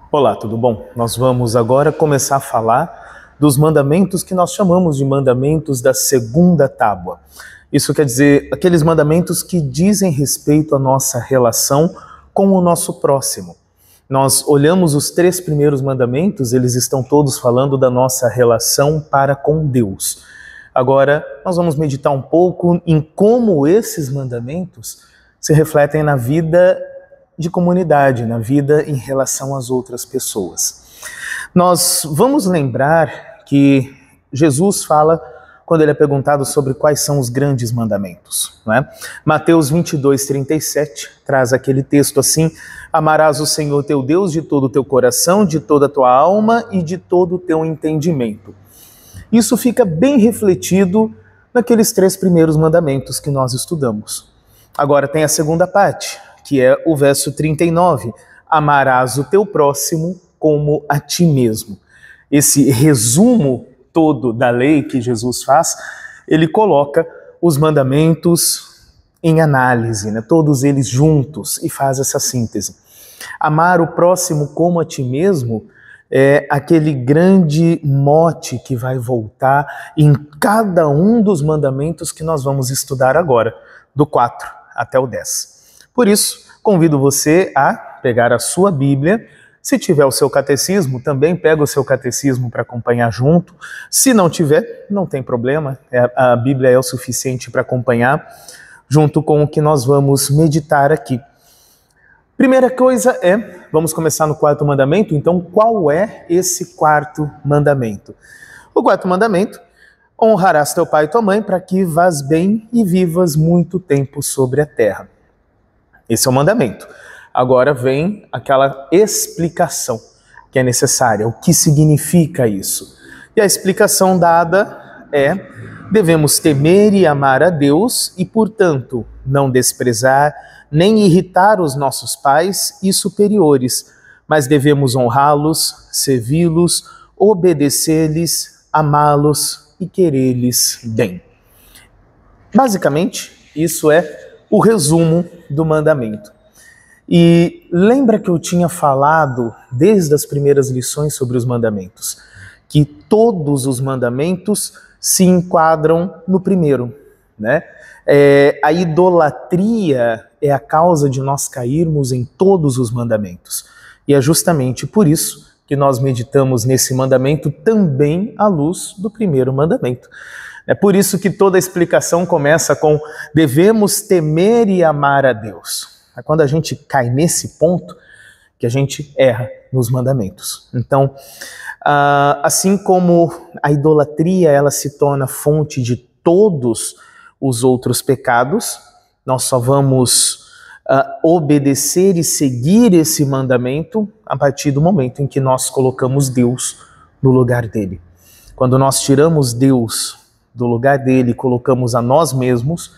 Olá, tudo bom? Nós vamos agora começar a falar dos mandamentos que nós chamamos de mandamentos da segunda tábua. Isso quer dizer, aqueles mandamentos que dizem respeito à nossa relação com o nosso próximo. Nós olhamos os 3 primeiros mandamentos, eles estão todos falando da nossa relação para com Deus. Agora, nós vamos meditar um pouco em como esses mandamentos se refletem na vida de comunidade, na vida em relação às outras pessoas. Nós vamos lembrar que Jesus fala, quando ele é perguntado sobre quais são os grandes mandamentos, não é? Mateus 22:37 traz aquele texto assim: amarás o Senhor teu Deus de todo o teu coração, de toda a tua alma e de todo o teu entendimento. Isso fica bem refletido naqueles 3 primeiros mandamentos que nós estudamos. Agora tem a segunda parte, que é o verso 39, amarás o teu próximo como a ti mesmo. Esse resumo todo da lei que Jesus faz, ele coloca os mandamentos em análise, né? Todos eles juntos, e faz essa síntese. Amar o próximo como a ti mesmo é aquele grande mote que vai voltar em cada um dos mandamentos que nós vamos estudar agora, do 4 até o 10. Por isso, convido você a pegar a sua Bíblia. Se tiver o seu catecismo, também pega o seu catecismo para acompanhar junto. Se não tiver, não tem problema, a Bíblia é o suficiente para acompanhar junto com o que nós vamos meditar aqui. Primeira coisa vamos começar no 4º mandamento. Então, qual é esse 4º mandamento? O 4º mandamento: honrarás teu pai e tua mãe para que vás bem e vivas muito tempo sobre a terra. Esse é o mandamento. Agora vem aquela explicação que é necessária. O que significa isso? E a explicação dada é: devemos temer e amar a Deus e, portanto, não desprezar nem irritar os nossos pais e superiores, mas devemos honrá-los, servi-los, obedecer-lhes, amá-los e querer-lhes bem. Basicamente, isso é o resumo do mandamento. E lembra que eu tinha falado desde as primeiras lições sobre os mandamentos, que todos os mandamentos se enquadram no primeiro, né? A idolatria é a causa de nós cairmos em todos os mandamentos. E é justamente por isso que nós meditamos nesse mandamento também à luz do primeiro mandamento. É por isso que toda a explicação começa com devemos temer e amar a Deus. É quando a gente cai nesse ponto que a gente erra nos mandamentos. Então, assim como a idolatria ela se torna fonte de todos os outros pecados, nós só vamos obedecer e seguir esse mandamento a partir do momento em que nós colocamos Deus no lugar dele. Quando nós tiramos Deus do lugar dele, colocamos a nós mesmos,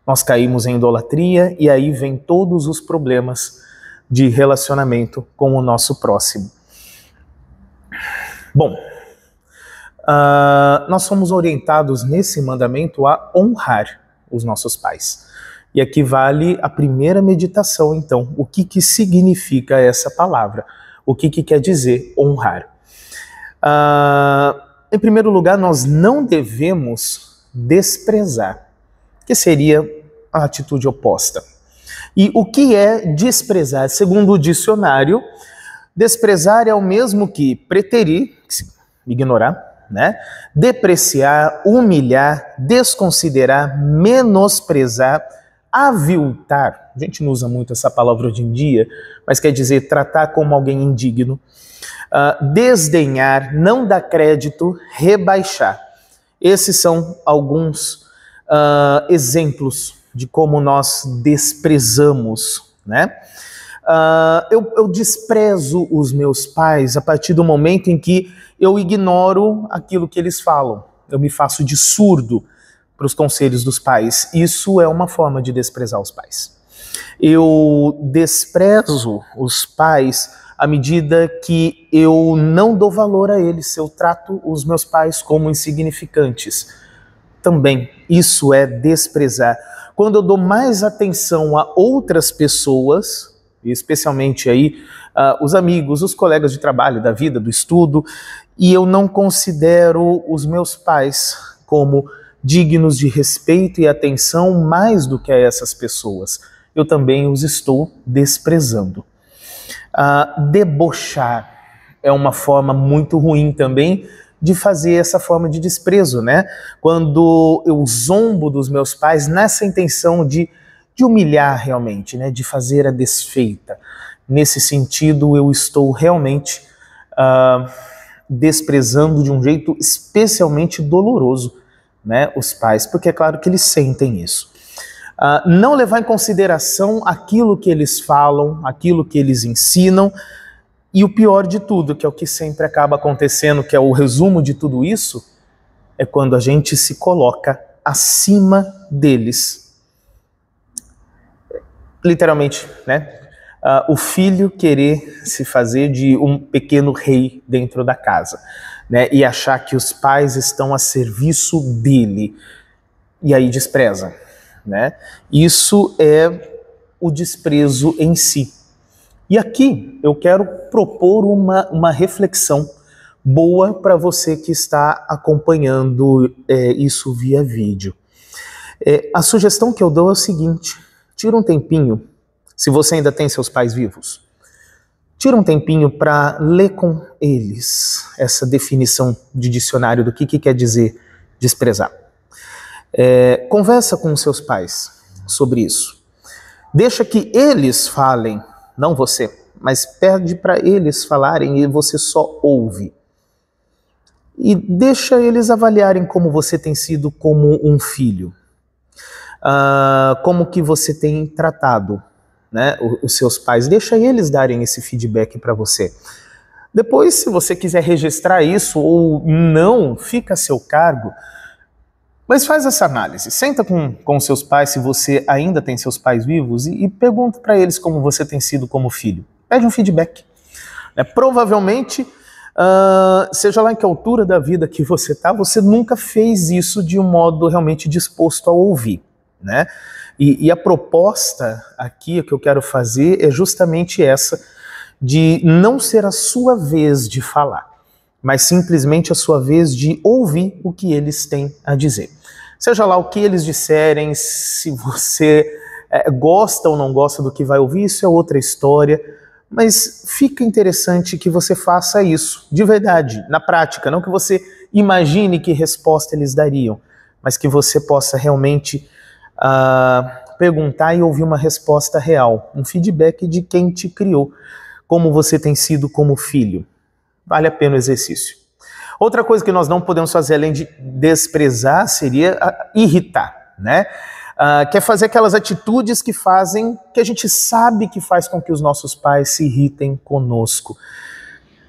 nós caímos em idolatria e aí vem todos os problemas de relacionamento com o nosso próximo. Bom, nós somos orientados nesse mandamento a honrar os nossos pais. E aqui vale a primeira meditação, então. O que significa essa palavra? O que quer dizer honrar? Em primeiro lugar, nós não devemos desprezar, que seria a atitude oposta. E o que é desprezar? Segundo o dicionário, desprezar é o mesmo que preterir, ignorar, né? Depreciar, humilhar, desconsiderar, menosprezar, aviltar. A gente não usa muito essa palavra hoje em dia, mas quer dizer tratar como alguém indigno. Desdenhar, não dar crédito, rebaixar. Esses são alguns exemplos de como nós desprezamos, né? Eu desprezo os meus pais a partir do momento em que eu ignoro aquilo que eles falam. Eu me faço de surdo para os conselhos dos pais. Isso é uma forma de desprezar os pais. Eu desprezo os pais à medida que eu não dou valor a eles, eu trato os meus pais como insignificantes. Também, isso é desprezar. Quando eu dou mais atenção a outras pessoas, especialmente aí os amigos, os colegas de trabalho, da vida, do estudo, e eu não considero os meus pais como dignos de respeito e atenção mais do que a essas pessoas. Eu também os estou desprezando. Debochar é uma forma muito ruim também de fazer essa forma de desprezo, né? Quando eu zombo dos meus pais nessa intenção de humilhar realmente, né? De fazer a desfeita. Nesse sentido, eu estou realmente desprezando de um jeito especialmente doloroso, né, os pais, porque é claro que eles sentem isso. Não levar em consideração aquilo que eles falam, aquilo que eles ensinam, e o pior de tudo, que é o que sempre acaba acontecendo, que é o resumo de tudo isso, é quando a gente se coloca acima deles. Literalmente, né? O filho querer se fazer de um pequeno rei dentro da casa, né? E achar que os pais estão a serviço dele, e aí despreza, né? Isso é o desprezo em si. E aqui eu quero propor uma reflexão boa para você que está acompanhando isso via vídeo. A sugestão que eu dou é o seguinte: tira um tempinho, se você ainda tem seus pais vivos, tira um tempinho para ler com eles essa definição de dicionário do que quer dizer desprezar. Conversa com os seus pais sobre isso. Deixa que eles falem, não você, mas pede para eles falarem e você só ouve. E deixa eles avaliarem como você tem sido como um filho. Como que você tem tratado, né, os seus pais. Deixa eles darem esse feedback para você. Depois, se você quiser registrar isso ou não, fica a seu cargo. Mas faz essa análise. Senta com seus pais, se você ainda tem seus pais vivos, e pergunta para eles como você tem sido como filho. Pede um feedback. Provavelmente, seja lá em que altura da vida que você está, você nunca fez isso de um modo realmente disposto a ouvir, né? E a proposta aqui que eu quero fazer é justamente essa, de não ser a sua vez de falar, mas simplesmente a sua vez de ouvir o que eles têm a dizer. Seja lá o que eles disserem, se você gosta ou não gosta do que vai ouvir, isso é outra história, mas fica interessante que você faça isso, de verdade, na prática, não que você imagine que resposta eles dariam, mas que você possa realmente perguntar e ouvir uma resposta real, um feedback de quem te criou, como você tem sido como filho. Vale a pena o exercício. Outra coisa que nós não podemos fazer, além de desprezar, seria irritar, né? Que é fazer aquelas atitudes que fazem, que a gente sabe que faz com que os nossos pais se irritem conosco.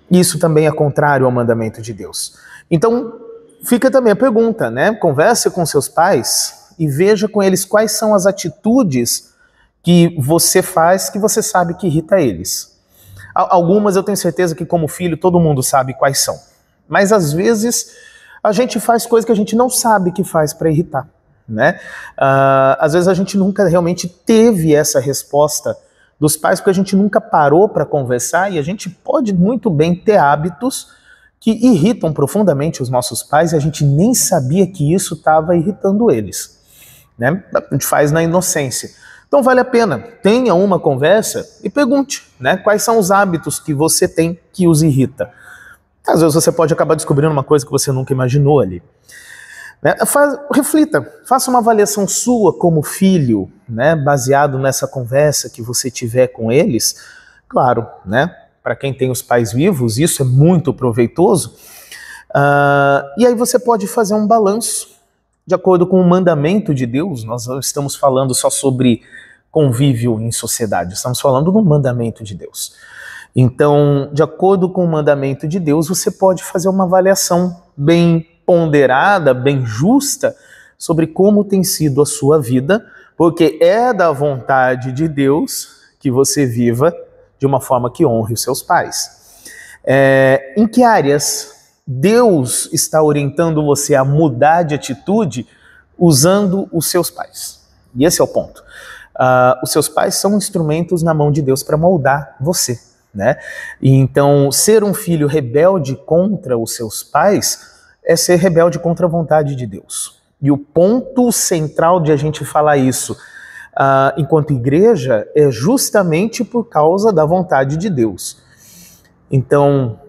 Isso também é contrário ao mandamento de Deus. Então, fica também a pergunta, né? Converse com seus pais e veja com eles quais são as atitudes que você faz que você sabe que irrita eles. Algumas eu tenho certeza que como filho todo mundo sabe quais são. Mas às vezes a gente faz coisas que a gente não sabe que faz para irritar, né? Às vezes a gente nunca realmente teve essa resposta dos pais porque a gente nunca parou para conversar e a gente pode muito bem ter hábitos que irritam profundamente os nossos pais e a gente nem sabia que isso estava irritando eles, né? A gente faz na inocência. Então vale a pena, tenha uma conversa e pergunte, né, quais são os hábitos que você tem que os irrita. Às vezes você pode acabar descobrindo uma coisa que você nunca imaginou ali. Né? Reflita, faça uma avaliação sua como filho, né, baseado nessa conversa que você tiver com eles. Claro, né, para quem tem os pais vivos, isso é muito proveitoso. E aí você pode fazer um balanço. De acordo com o mandamento de Deus, nós não estamos falando só sobre convívio em sociedade, estamos falando do mandamento de Deus. Então, de acordo com o mandamento de Deus, você pode fazer uma avaliação bem ponderada, bem justa, sobre como tem sido a sua vida, porque é da vontade de Deus que você viva de uma forma que honre os seus pais. Em que áreas Deus está orientando você a mudar de atitude usando os seus pais? E esse é o ponto. Os seus pais são instrumentos na mão de Deus para moldar você, né? E então, ser um filho rebelde contra os seus pais é ser rebelde contra a vontade de Deus. E o ponto central de a gente falar isso enquanto igreja é justamente por causa da vontade de Deus. Então,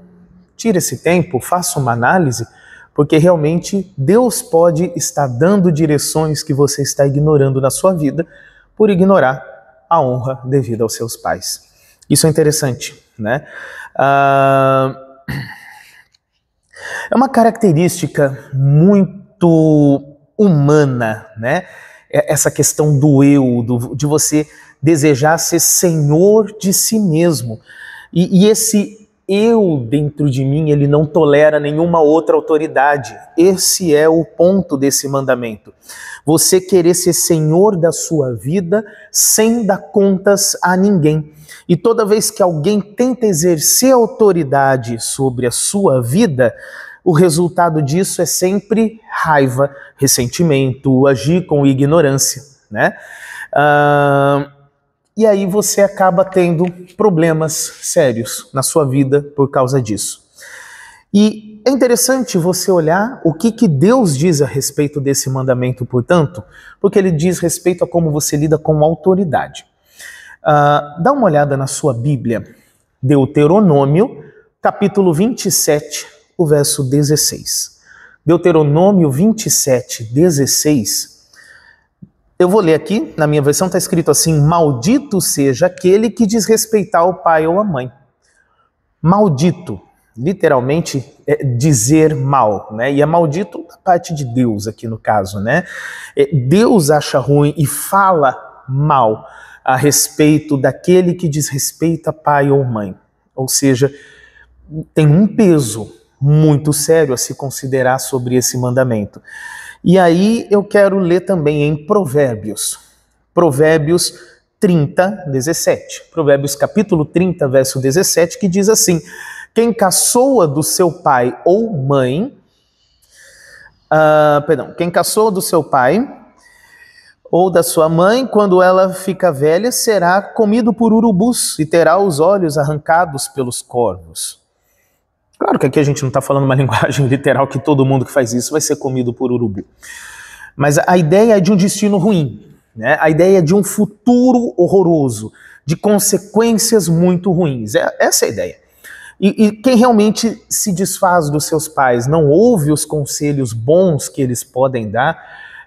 tire esse tempo, faça uma análise, porque realmente Deus pode estar dando direções que você está ignorando na sua vida por ignorar a honra devida aos seus pais. Isso é interessante, né? É uma característica muito humana, né? Essa questão do eu, de você desejar ser senhor de si mesmo. E esse eu dentro de mim, ele não tolera nenhuma outra autoridade. Esse é o ponto desse mandamento. Você querer ser senhor da sua vida sem dar contas a ninguém. E toda vez que alguém tenta exercer autoridade sobre a sua vida, o resultado disso é sempre raiva, ressentimento, agir com ignorância, né? E aí você acaba tendo problemas sérios na sua vida por causa disso. E é interessante você olhar o que Deus diz a respeito desse mandamento, portanto, porque ele diz respeito a como você lida com autoridade. Dá uma olhada na sua Bíblia, Deuteronômio, capítulo 27, o verso 16. Deuteronômio 27, 16. Eu vou ler aqui, na minha versão está escrito assim: maldito seja aquele que desrespeitar o pai ou a mãe. Maldito, literalmente, é dizer mal, né? E é maldito da parte de Deus aqui no caso, né? Deus acha ruim e fala mal a respeito daquele que desrespeita pai ou mãe. Ou seja, tem um peso muito sério a se considerar sobre esse mandamento. E aí eu quero ler também em Provérbios 30, 17. Provérbios capítulo 30, verso 17, que diz assim: quem caçoa do seu pai ou mãe, quem caçoa do seu pai ou da sua mãe, quando ela fica velha, será comido por urubus e terá os olhos arrancados pelos corvos. Claro que aqui a gente não está falando uma linguagem literal que todo mundo que faz isso vai ser comido por urubu. Mas a ideia é de um destino ruim, né? A ideia é de um futuro horroroso, de consequências muito ruins. Essa é a ideia. E quem realmente se desfaz dos seus pais, não ouve os conselhos bons que eles podem dar,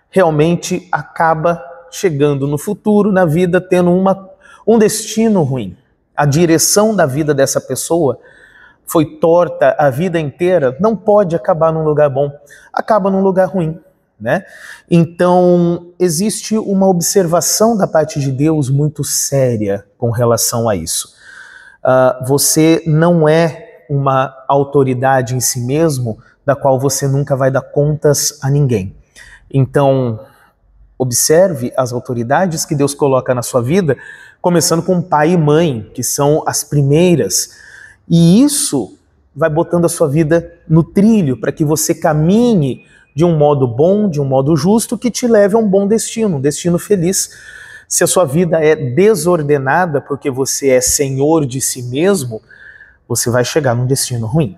realmente acaba chegando no futuro, na vida, tendo um destino ruim. A direção da vida dessa pessoa foi torta a vida inteira, não pode acabar num lugar bom, acaba num lugar ruim, né? Então, existe uma observação da parte de Deus muito séria com relação a isso. Você não é uma autoridade em si mesmo, da qual você nunca vai dar contas a ninguém. Então, observe as autoridades que Deus coloca na sua vida, começando com pai e mãe, que são as primeiras. E isso vai botando a sua vida no trilho para que você caminhe de um modo bom, de um modo justo, que te leve a um bom destino, um destino feliz. Se a sua vida é desordenada porque você é senhor de si mesmo, você vai chegar num destino ruim.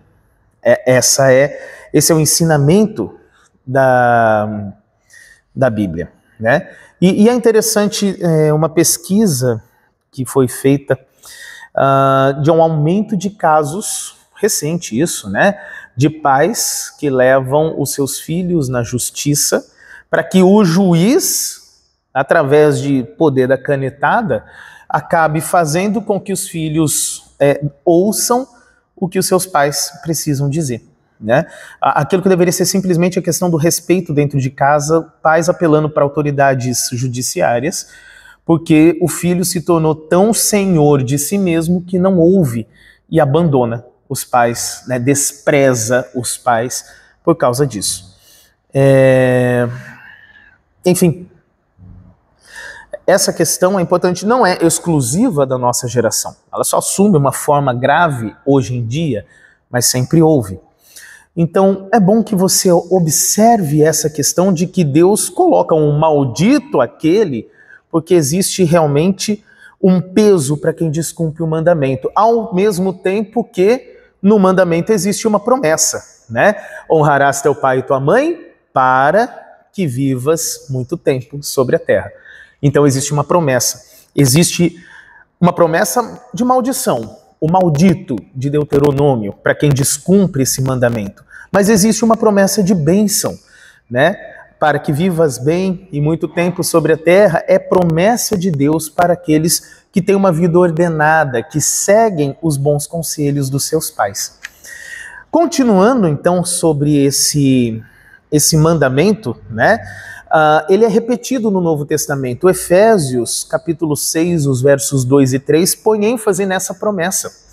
Esse é o ensinamento da Bíblia, né? E é interessante uma pesquisa que foi feita de um aumento de casos, recente isso, né, de pais que levam os seus filhos na justiça para que o juiz, através de poder da canetada, acabe fazendo com que os filhos ouçam o que os seus pais precisam dizer, né? Aquilo que deveria ser simplesmente a questão do respeito dentro de casa, pais apelando para autoridades judiciárias, porque o filho se tornou tão senhor de si mesmo que não ouve e abandona os pais, né, despreza os pais por causa disso. Enfim, essa questão é importante, não é exclusiva da nossa geração. Ela só assume uma forma grave hoje em dia, mas sempre houve. Então, é bom que você observe essa questão de que Deus coloca um maldito aquele porque existe realmente um peso para quem descumpre o mandamento, ao mesmo tempo que no mandamento existe uma promessa, né? Honrarás teu pai e tua mãe para que vivas muito tempo sobre a terra. Então existe uma promessa de maldição, o maldito de Deuteronômio, para quem descumpre esse mandamento. Mas existe uma promessa de bênção, né? Para que vivas bem e muito tempo sobre a terra, é promessa de Deus para aqueles que têm uma vida ordenada, que seguem os bons conselhos dos seus pais. Continuando então sobre esse mandamento, né? Ele é repetido no Novo Testamento. Efésios, capítulo 6, os versos 2 e 3, põe ênfase nessa promessa.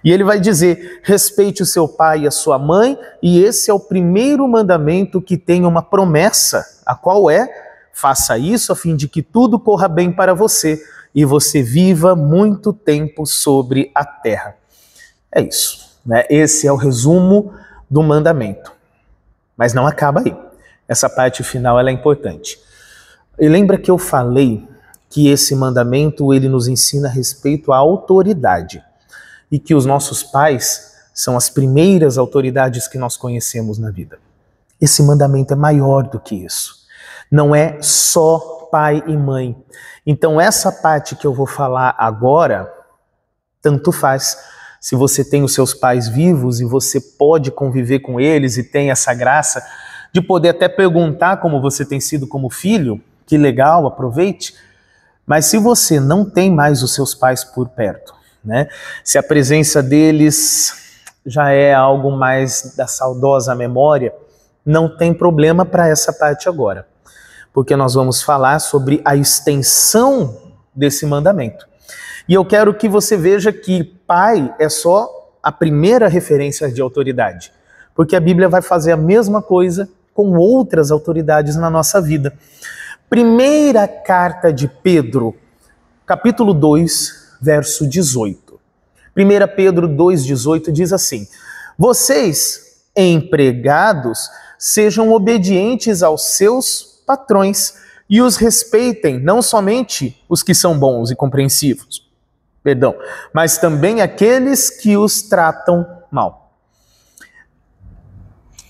E ele vai dizer: respeite o seu pai e a sua mãe, e esse é o primeiro mandamento que tem uma promessa, a qual é: faça isso a fim de que tudo corra bem para você e você viva muito tempo sobre a terra. É isso, né? Esse é o resumo do mandamento. Mas não acaba aí. Essa parte final ela é importante. E lembra que eu falei que esse mandamento ele nos ensina a respeito à autoridade e que os nossos pais são as primeiras autoridades que nós conhecemos na vida. Esse mandamento é maior do que isso. Não é só pai e mãe. Então essa parte que eu vou falar agora, tanto faz se você tem os seus pais vivos e você pode conviver com eles e tem essa graça de poder até perguntar como você tem sido como filho, que legal, aproveite. Mas se você não tem mais os seus pais por perto, né? Se a presença deles já é algo mais da saudosa memória, não tem problema para essa parte agora, porque nós vamos falar sobre a extensão desse mandamento. E eu quero que você veja que pai é só a primeira referência de autoridade, porque a Bíblia vai fazer a mesma coisa com outras autoridades na nossa vida. Primeira carta de Pedro, capítulo 2, verso 18. 1 Pedro 2,18 diz assim: vocês, empregados, sejam obedientes aos seus patrões e os respeitem, não somente os que são bons e compreensivos, mas também aqueles que os tratam mal.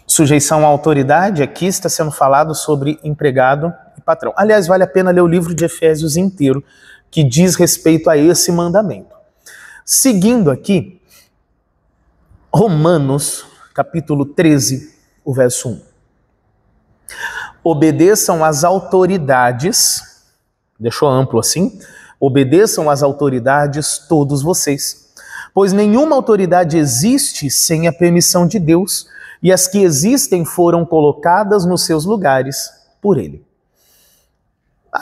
Sujeição à autoridade, aqui está sendo falado sobre empregado e patrão. Aliás, vale a pena ler o livro de Efésios inteiro, que diz respeito a esse mandamento. Seguindo aqui, Romanos, capítulo 13, o verso 1. Obedeçam às autoridades, deixou amplo assim, obedeçam às autoridades todos vocês, pois nenhuma autoridade existe sem a permissão de Deus, e as que existem foram colocadas nos seus lugares por Ele.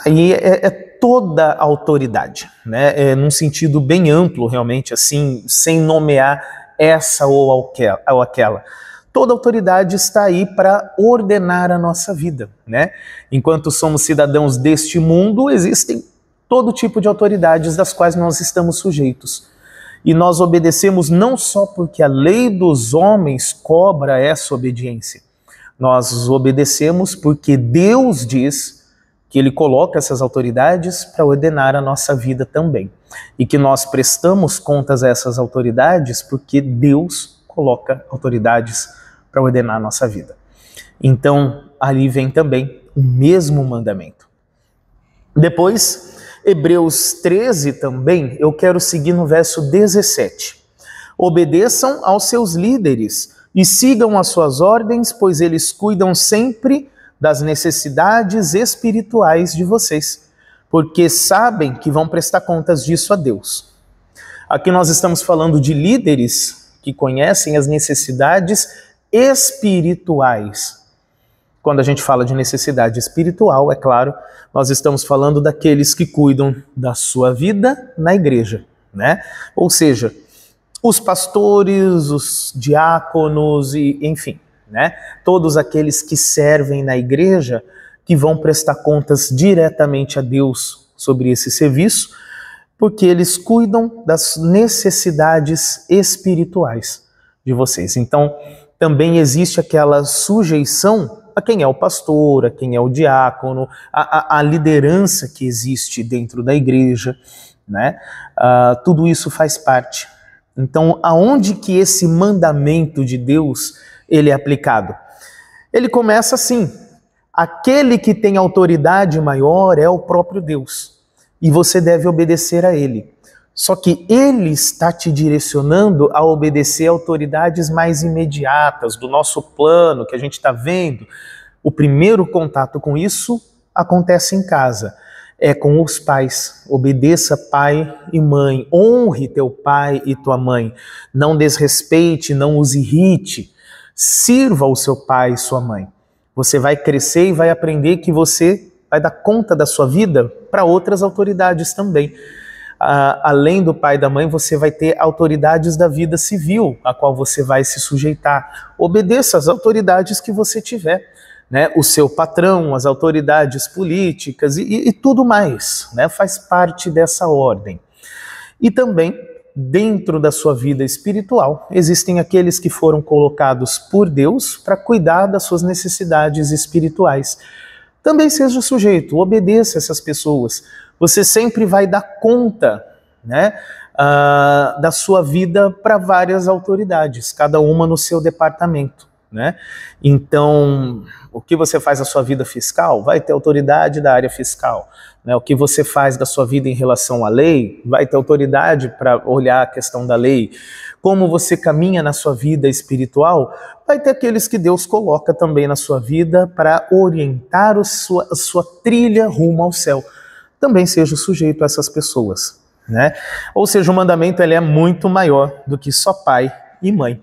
Aí é toda a autoridade, né? Num sentido bem amplo, realmente, assim, sem nomear essa ou aquela. Toda autoridade está aí para ordenar a nossa vida, né? Enquanto somos cidadãos deste mundo, existem todo tipo de autoridades das quais nós estamos sujeitos. E nós obedecemos não só porque a lei dos homens cobra essa obediência. Nós obedecemos porque Deus diz que Ele coloca essas autoridades para ordenar a nossa vida também. E que nós prestamos contas a essas autoridades porque Deus coloca autoridades para ordenar a nossa vida. Então, ali vem também o mesmo mandamento. Depois, Hebreus 13 também, eu quero seguir no verso 17. Obedeçam aos seus líderes e sigam as suas ordens, pois eles cuidam sempre das necessidades espirituais de vocês, porque sabem que vão prestar contas disso a Deus. Aqui nós estamos falando de líderes que conhecem as necessidades espirituais. Quando a gente fala de necessidade espiritual, é claro, nós estamos falando daqueles que cuidam da sua vida na igreja, né? Ou seja, os pastores, os diáconos e, enfim, né? Todos aqueles que servem na igreja, que vão prestar contas diretamente a Deus sobre esse serviço, porque eles cuidam das necessidades espirituais de vocês. Então, também existe aquela sujeição a quem é o pastor, a quem é o diácono, a liderança que existe dentro da igreja, né? Tudo isso faz parte. Então, aonde que esse mandamento de Deus ele é aplicado? Ele começa assim: aquele que tem autoridade maior é o próprio Deus, e você deve obedecer a ele. Só que ele está te direcionando a obedecer a autoridades mais imediatas do nosso plano, que a gente está vendo. O primeiro contato com isso acontece em casa, é com os pais. Obedeça pai e mãe, honre teu pai e tua mãe, não desrespeite, não os irrite, sirva o seu pai e sua mãe. Você vai crescer e vai aprender que você vai dar conta da sua vida para outras autoridades também. Além do pai e da mãe, você vai ter autoridades da vida civil, a qual você vai se sujeitar. Obedeça às autoridades que você tiver, né? O seu patrão, as autoridades políticas e tudo mais, né? Faz parte dessa ordem. E também, dentro da sua vida espiritual, existem aqueles que foram colocados por Deus para cuidar das suas necessidades espirituais. Também seja sujeito, obedeça essas pessoas. Você sempre vai dar conta, né, da sua vida para várias autoridades, cada uma no seu departamento, né? Então, o que você faz na sua vida fiscal vai ter autoridade da área fiscal, né? O que você faz da sua vida em relação à lei vai ter autoridade para olhar a questão da lei. Como você caminha na sua vida espiritual, vai ter aqueles que Deus coloca também na sua vida para orientar a sua trilha rumo ao céu. Também seja sujeito a essas pessoas, né? Ou seja, o mandamento ele é muito maior do que só pai e mãe.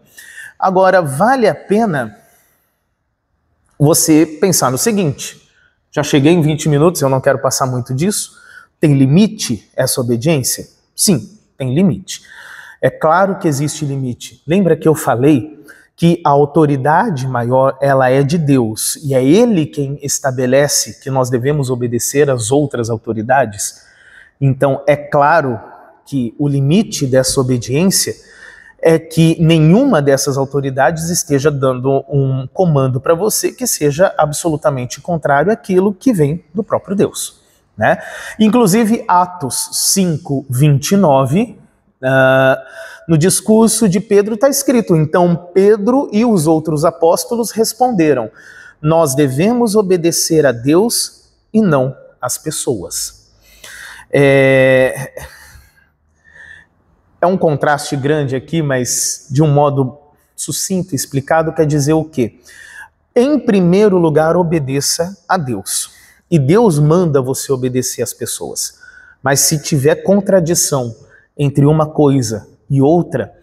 Agora, vale a pena você pensar no seguinte: já cheguei em 20 minutos, eu não quero passar muito disso. Tem limite essa obediência? Sim, tem limite. É claro que existe limite. Lembra que eu falei que a autoridade maior ela é de Deus e é Ele quem estabelece que nós devemos obedecer às outras autoridades? Então é claro que o limite dessa obediência é que nenhuma dessas autoridades esteja dando um comando para você que seja absolutamente contrário àquilo que vem do próprio Deus, né? Inclusive Atos 5:29, no discurso de Pedro está escrito: então Pedro e os outros apóstolos responderam: nós devemos obedecer a Deus e não às pessoas. É um contraste grande aqui, mas de um modo sucinto, explicado, quer dizer o quê? Em primeiro lugar, obedeça a Deus. E Deus manda você obedecer às pessoas. Mas se tiver contradição entre uma coisa e outra,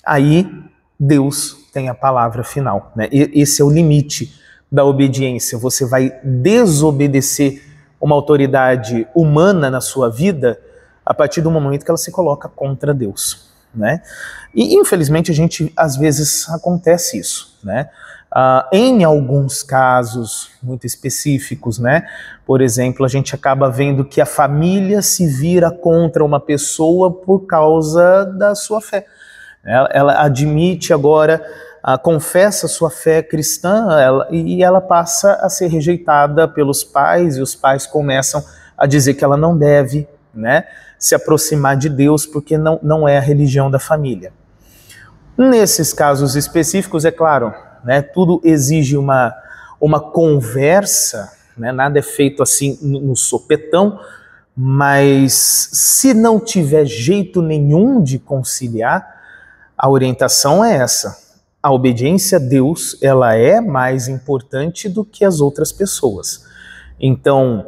aí Deus tem a palavra final, né? Esse é o limite da obediência. Você vai desobedecer uma autoridade humana na sua vida a partir do momento que ela se coloca contra Deus, né? E infelizmente a gente, às vezes, acontece isso, né? Em alguns casos muito específicos, né? Por exemplo, a gente acaba vendo que a família se vira contra uma pessoa por causa da sua fé. Ela admite agora, confessa sua fé cristã e ela passa a ser rejeitada pelos pais, e os pais começam a dizer que ela não deve, né, se aproximar de Deus porque não é a religião da família. Nesses casos específicos, é claro, né, tudo exige uma conversa, né, nada é feito assim no sopetão, mas se não tiver jeito nenhum de conciliar, a orientação é essa: a obediência a Deus ela é mais importante do que as outras pessoas. Então,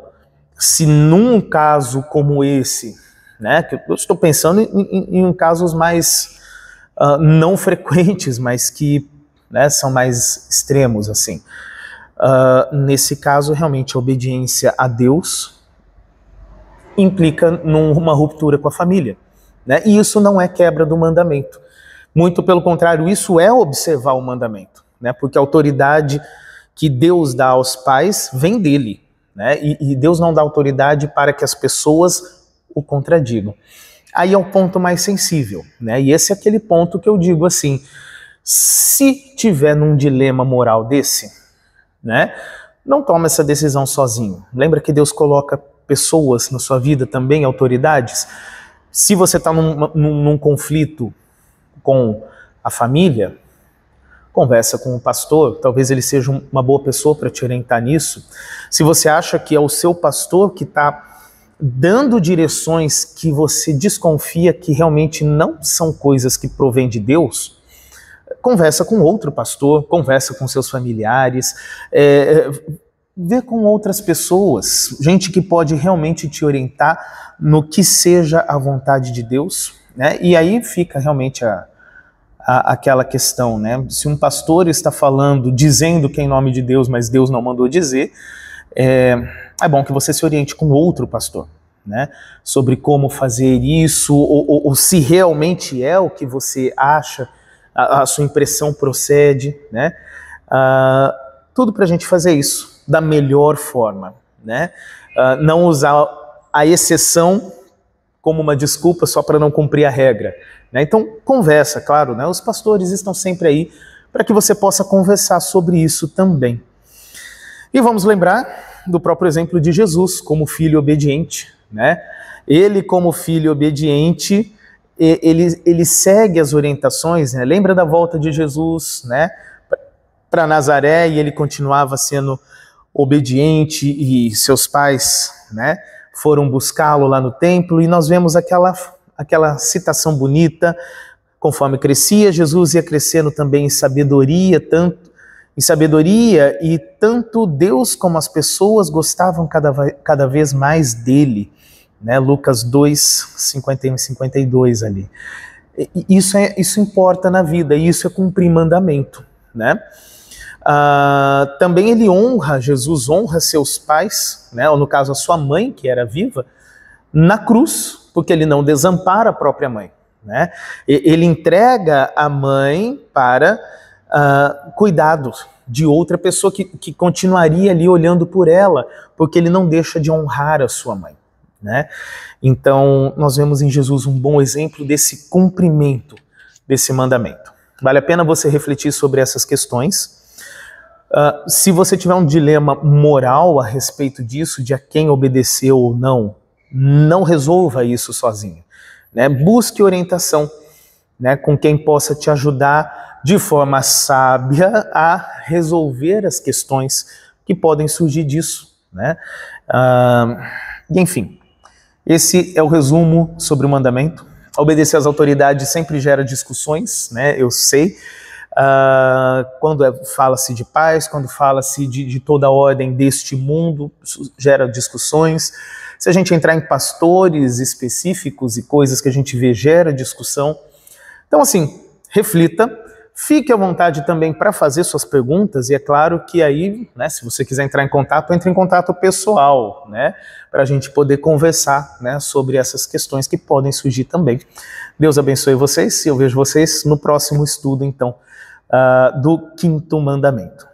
se num caso como esse, né, que eu estou pensando em casos mais não frequentes, mas que, né, são mais extremos assim. Nesse caso, realmente, a obediência a Deus implica numa ruptura com a família, né? E isso não é quebra do mandamento. Muito pelo contrário, isso é observar o mandamento, né? Porque a autoridade que Deus dá aos pais vem dele, né? E Deus não dá autoridade para que as pessoas o contradigam. Aí é o ponto mais sensível, né? E esse é aquele ponto que eu digo assim: se tiver num dilema moral desse, né? Não toma essa decisão sozinho. Lembra que Deus coloca pessoas na sua vida também, autoridades? Se você está num conflito com a família, conversa com o pastor, talvez ele seja uma boa pessoa para te orientar nisso. Se você acha que é o seu pastor que está dando direções que você desconfia que realmente não são coisas que provêm de Deus, conversa com outro pastor, conversa com seus familiares, vê com outras pessoas, gente que pode realmente te orientar no que seja a vontade de Deus, né? E aí fica realmente aquela questão, né? Se um pastor está falando, dizendo que é em nome de Deus, mas Deus não mandou dizer, é bom que você se oriente com outro pastor, né? Sobre como fazer isso, ou se realmente é o que você acha, a sua impressão procede, né? Tudo para a gente fazer isso da melhor forma, né? Não usar a exceção como uma desculpa só para não cumprir a regra, né? Então, conversa, claro, né? Os pastores estão sempre aí para que você possa conversar sobre isso também. E vamos lembrar do próprio exemplo de Jesus como filho obediente, né? Ele, como filho obediente, ele segue as orientações, né? Lembra da volta de Jesus, né, para Nazaré, e ele continuava sendo obediente, e seus pais, né, foram buscá-lo lá no templo, e nós vemos aquela citação bonita: conforme crescia, Jesus ia crescendo também em sabedoria, e tanto Deus como as pessoas gostavam cada vez mais dele, né? Lucas 2, 51 e 52 ali. Isso importa na vida, e isso é cumprir mandamento, né? Também Jesus honra seus pais, né? Ou no caso a sua mãe, que era viva, na cruz, porque ele não desampara a própria mãe, né? Ele entrega a mãe para cuidado de outra pessoa que continuaria ali olhando por ela, porque ele não deixa de honrar a sua mãe, né? Então nós vemos em Jesus um bom exemplo desse cumprimento desse mandamento. Vale a pena você refletir sobre essas questões. Se você tiver um dilema moral a respeito disso, de a quem obedecer ou não, não resolva isso sozinho, né? Busque orientação, né, com quem possa te ajudar de forma sábia a resolver as questões que podem surgir disso, né? Enfim, esse é o resumo sobre o mandamento. Obedecer às autoridades sempre gera discussões, né? Eu sei. Quando fala-se de paz, quando fala-se de toda a ordem deste mundo, isso gera discussões. Se a gente entrar em pastores específicos e coisas que a gente vê, gera discussão. Então, assim, reflita, fique à vontade também para fazer suas perguntas, e é claro que aí, né, se você quiser entrar em contato, entre em contato pessoal, né, para a gente poder conversar, né, sobre essas questões que podem surgir também. Deus abençoe vocês, e eu vejo vocês no próximo estudo, então, do 5º mandamento.